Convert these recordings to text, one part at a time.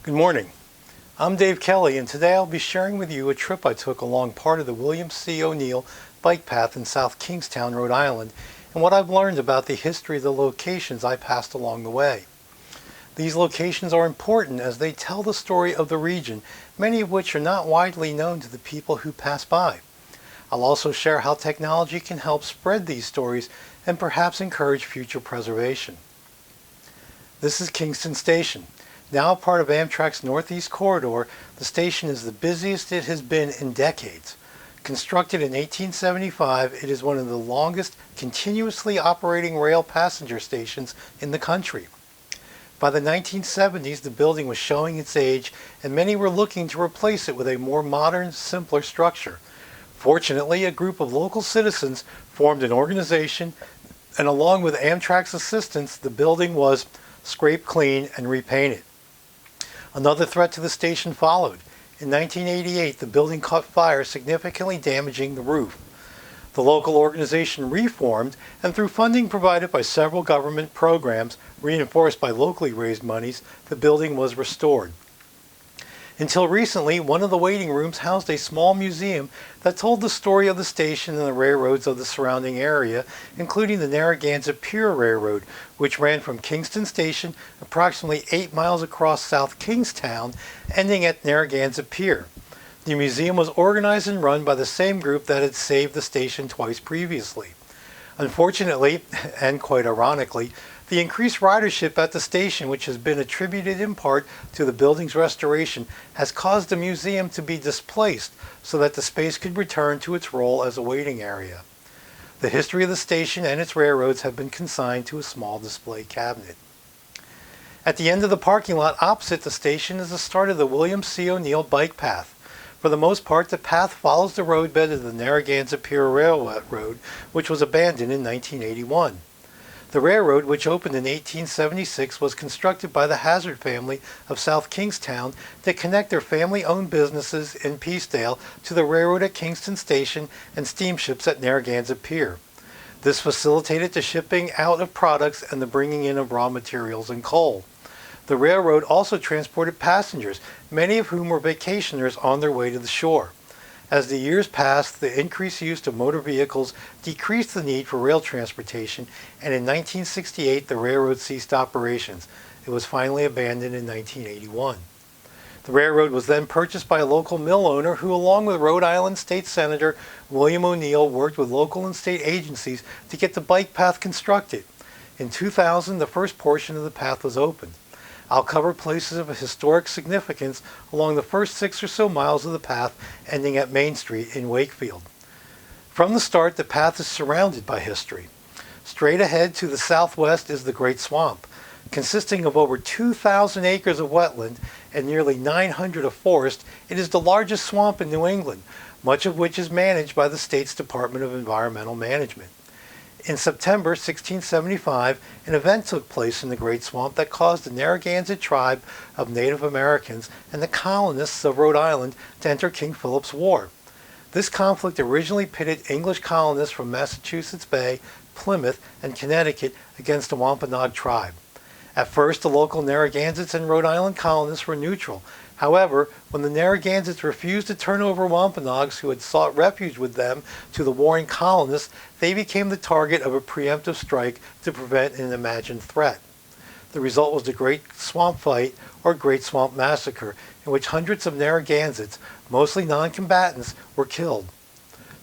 Good morning. I'm Dave Kelly, and today I'll be sharing with you a trip I took along part of the William C. O'Neill bike path in South Kingstown, Rhode Island, and what I've learned about the history of the locations I passed along the way. These locations are important as they tell the story of the region, many of which are not widely known to the people who pass by. I'll also share how technology can help spread these stories and perhaps encourage future preservation. This is Kingston Station. Now part of Amtrak's Northeast Corridor, the station is the busiest it has been in decades. Constructed in 1875, it is one of the longest continuously operating rail passenger stations in the country. By the 1970s, the building was showing its age, and many were looking to replace it with a more modern, simpler structure. Fortunately, a group of local citizens formed an organization, and along with Amtrak's assistance, the building was scraped clean and repainted. Another threat to the station followed. In 1988, the building caught fire, significantly damaging the roof. The local organization reformed, and through funding provided by several government programs, reinforced by locally raised monies, the building was restored. Until recently, one of the waiting rooms housed a small museum that told the story of the station and the railroads of the surrounding area, including the Narragansett Pier Railroad, which ran from Kingston Station approximately 8 miles across South Kingstown, ending at Narragansett Pier. The museum was organized and run by the same group that had saved the station twice previously. Unfortunately, and quite ironically, the increased ridership at the station, which has been attributed in part to the building's restoration, has caused the museum to be displaced so that the space could return to its role as a waiting area. The history of the station and its railroads have been consigned to a small display cabinet. At the end of the parking lot opposite the station is the start of the William C. O'Neill bike path. For the most part, the path follows the roadbed of the Narragansett Pier Railroad, which was abandoned in 1981. The railroad, which opened in 1876, was constructed by the Hazard family of South Kingstown to connect their family-owned businesses in Peacedale to the railroad at Kingston Station and steamships at Narragansett Pier. This facilitated the shipping out of products and the bringing in of raw materials and coal. The railroad also transported passengers, many of whom were vacationers on their way to the shore. As the years passed, the increased use of motor vehicles decreased the need for rail transportation, and in 1968 the railroad ceased operations. It was finally abandoned in 1981. The railroad was then purchased by a local mill owner who, along with Rhode Island State Senator William O'Neill, worked with local and state agencies to get the bike path constructed. In 2000, the first portion of the path was opened. I'll cover places of historic significance along the first 6 or so miles of the path, ending at Main Street in Wakefield. From the start, the path is surrounded by history. Straight ahead to the southwest is the Great Swamp. Consisting of over 2,000 acres of wetland and nearly 900 of forest, it is the largest swamp in New England, much of which is managed by the state's Department of Environmental Management. In September 1675, an event took place in the Great Swamp that caused the Narragansett tribe of Native Americans and the colonists of Rhode Island to enter King Philip's War. This conflict originally pitted English colonists from Massachusetts Bay, Plymouth, and Connecticut against the Wampanoag tribe. At first, the local Narragansetts and Rhode Island colonists were neutral. However, when the Narragansetts refused to turn over Wampanoags who had sought refuge with them to the warring colonists, they became the target of a preemptive strike to prevent an imagined threat. The result was the Great Swamp Fight, or Great Swamp Massacre, in which hundreds of Narragansetts, mostly non-combatants, were killed.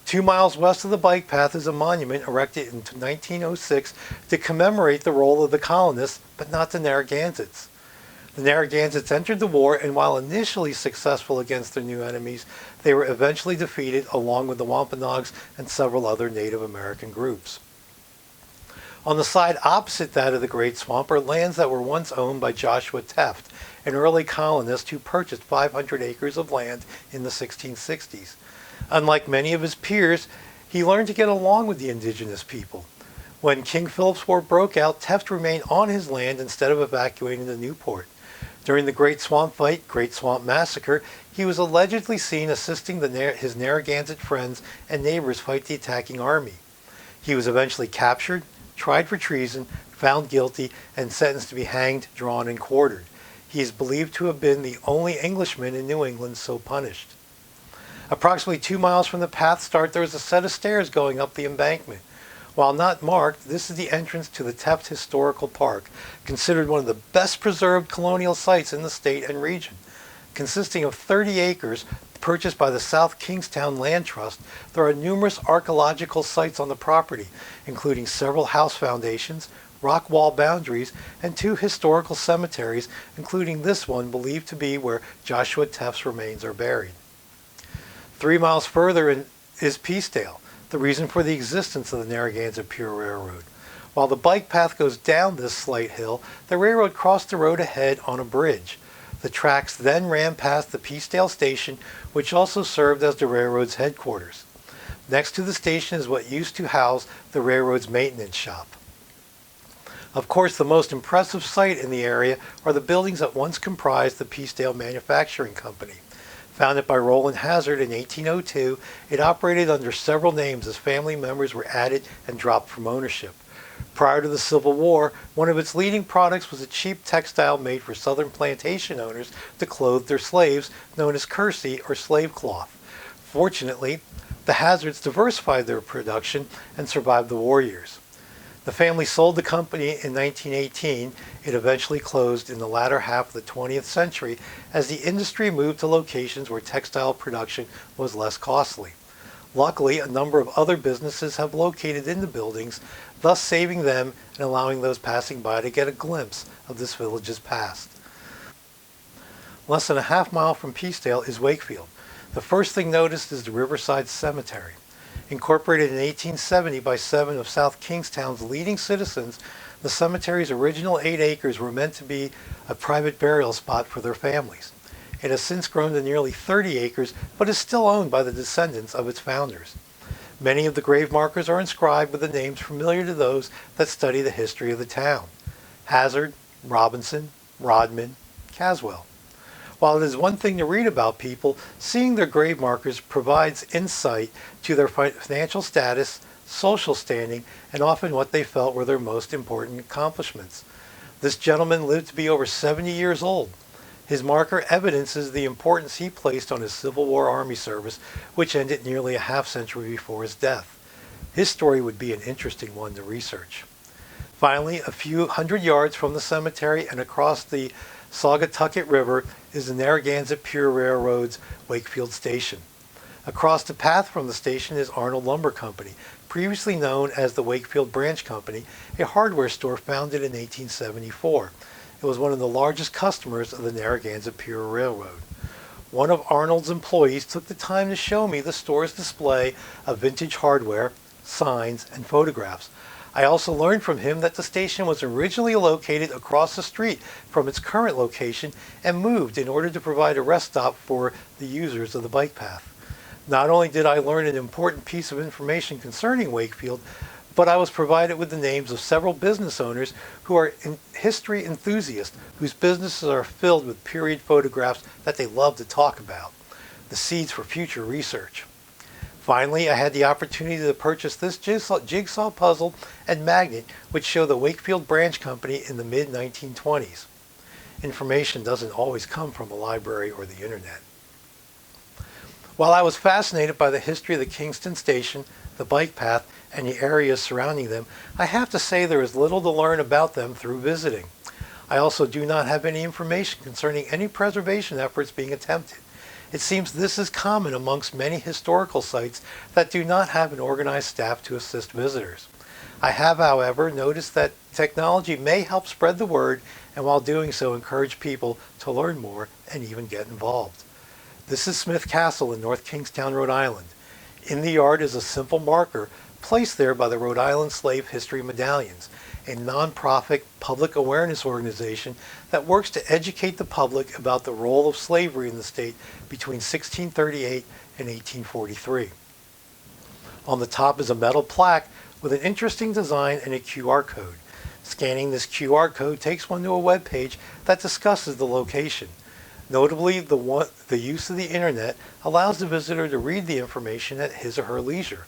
2 miles west of the bike path is a monument erected in 1906 to commemorate the role of the colonists, but not the Narragansetts. The Narragansetts entered the war, and while initially successful against their new enemies, they were eventually defeated along with the Wampanoags and several other Native American groups. On the side opposite that of the Great Swamp are lands that were once owned by Joshua Teft, an early colonist who purchased 500 acres of land in the 1660s. Unlike many of his peers, he learned to get along with the indigenous people. When King Philip's War broke out, Teft remained on his land instead of evacuating to Newport. During the Great Swamp Fight, Great Swamp Massacre, he was allegedly seen assisting his Narragansett friends and neighbors fight the attacking army. He was eventually captured, tried for treason, found guilty, and sentenced to be hanged, drawn, and quartered. He is believed to have been the only Englishman in New England so punished. Approximately 2 miles from the path start, there is a set of stairs going up the embankment. While not marked, this is the entrance to the Teft Historical Park, considered one of the best preserved colonial sites in the state and region. Consisting of 30 acres purchased by the South Kingstown Land Trust, there are numerous archaeological sites on the property, including several house foundations, rock wall boundaries, and 2 historical cemeteries, including this one believed to be where Joshua Teft's remains are buried. 3 miles further is Peacedale, the reason for the existence of the Narragansett Pure Railroad. While the bike path goes down this slight hill, the railroad crossed the road ahead on a bridge. The tracks then ran past the Peacedale station, which also served as the railroad's headquarters. Next to the station is what used to house the railroad's maintenance shop. Of course, the most impressive sight in the area are the buildings that once comprised the Peacedale Manufacturing Company. Founded by Rowland Hazard in 1802, it operated under several names as family members were added and dropped from ownership. Prior to the Civil War, one of its leading products was a cheap textile made for southern plantation owners to clothe their slaves, known as kersey or slave cloth. Fortunately, the Hazards diversified their production and survived the war years. The family sold the company in 1918. It eventually closed in the latter half of the 20th century as the industry moved to locations where textile production was less costly. Luckily, a number of other businesses have located in the buildings, thus saving them and allowing those passing by to get a glimpse of this village's past. Less than a half mile from Peacedale is Wakefield. The first thing noticed is the Riverside Cemetery. Incorporated in 1870 by 7 of South Kingstown's leading citizens, the cemetery's original 8 acres were meant to be a private burial spot for their families. It has since grown to nearly 30 acres, but is still owned by the descendants of its founders. Many of the grave markers are inscribed with the names familiar to those that study the history of the town: Hazard, Robinson, Rodman, Caswell. While it is one thing to read about people, seeing their grave markers provides insight to their financial status, social standing, and often what they felt were their most important accomplishments. This gentleman lived to be over 70 years old. His marker evidences the importance he placed on his Civil War Army service, which ended nearly a half-century before his death. His story would be an interesting one to research. Finally, a few hundred yards from the cemetery and across the Saugatucket River is the Narragansett Pure Railroad's Wakefield Station. Across the path from the station is Arnold Lumber Company, previously known as the Wakefield Branch Company, a hardware store founded in 1874. It was one of the largest customers of the Narragansett Pure Railroad. One of Arnold's employees took the time to show me the store's display of vintage hardware, signs, and photographs. I also learned from him that the station was originally located across the street from its current location and moved in order to provide a rest stop for the users of the bike path. Not only did I learn an important piece of information concerning Wakefield, but I was provided with the names of several business owners who are history enthusiasts whose businesses are filled with period photographs that they love to talk about. The seeds for future research. Finally, I had the opportunity to purchase this jigsaw puzzle and magnet which show the Wakefield Branch Company in the mid-1920s. Information doesn't always come from a library or the internet. While I was fascinated by the history of the Kingston Station, the bike path, and the areas surrounding them, I have to say there is little to learn about them through visiting. I also do not have any information concerning any preservation efforts being attempted. It seems this is common amongst many historical sites that do not have an organized staff to assist visitors. I have, however, noticed that technology may help spread the word and while doing so encourage people to learn more and even get involved. This is Smith Castle in North Kingstown, Rhode Island. In the yard is a simple marker placed there by the Rhode Island Slave History Medallions, a non-profit public awareness organization that works to educate the public about the role of slavery in the state between 1638 and 1843. On the top is a metal plaque with an interesting design and a QR code. Scanning this QR code takes one to a web page that discusses the location. Notably, the use of the internet allows the visitor to read the information at his or her leisure.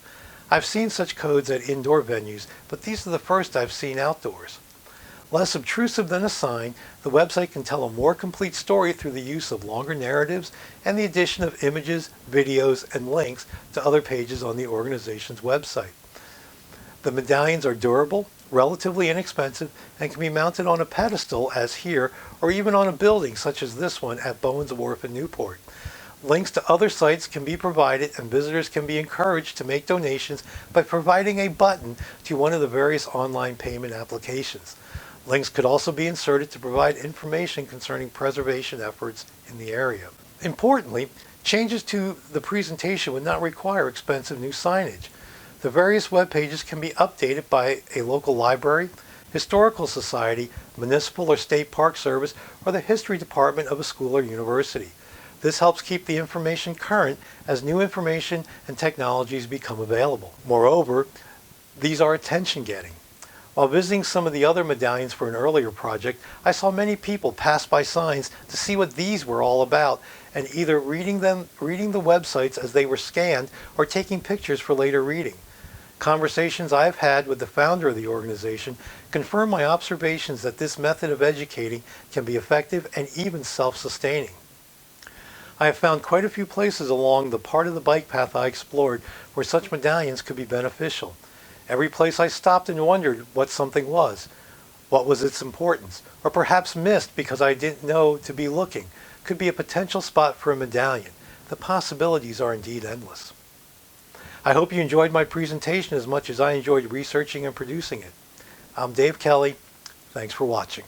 I've seen such codes at indoor venues, but these are the first I've seen outdoors. Less obtrusive than a sign, the website can tell a more complete story through the use of longer narratives and the addition of images, videos, and links to other pages on the organization's website. The medallions are durable, relatively inexpensive, and can be mounted on a pedestal as here, or even on a building such as this one at Bowen's Wharf in Newport. Links to other sites can be provided, and visitors can be encouraged to make donations by providing a button to one of the various online payment applications. Links could also be inserted to provide information concerning preservation efforts in the area. Importantly, changes to the presentation would not require expensive new signage. The various web pages can be updated by a local library, historical society, municipal or state park service, or the history department of a school or university. This helps keep the information current as new information and technologies become available. Moreover, these are attention-getting. While visiting some of the other medallions for an earlier project, I saw many people pass by signs to see what these were all about, and either reading the websites as they were scanned or taking pictures for later reading. Conversations I have had with the founder of the organization confirm my observations that this method of educating can be effective and even self-sustaining. I have found quite a few places along the part of the bike path I explored where such medallions could be beneficial. Every place I stopped and wondered what something was, what was its importance, or perhaps missed because I didn't know to be looking, could be a potential spot for a medallion. The possibilities are indeed endless. I hope you enjoyed my presentation as much as I enjoyed researching and producing it. I'm Dave Kelly. Thanks for watching.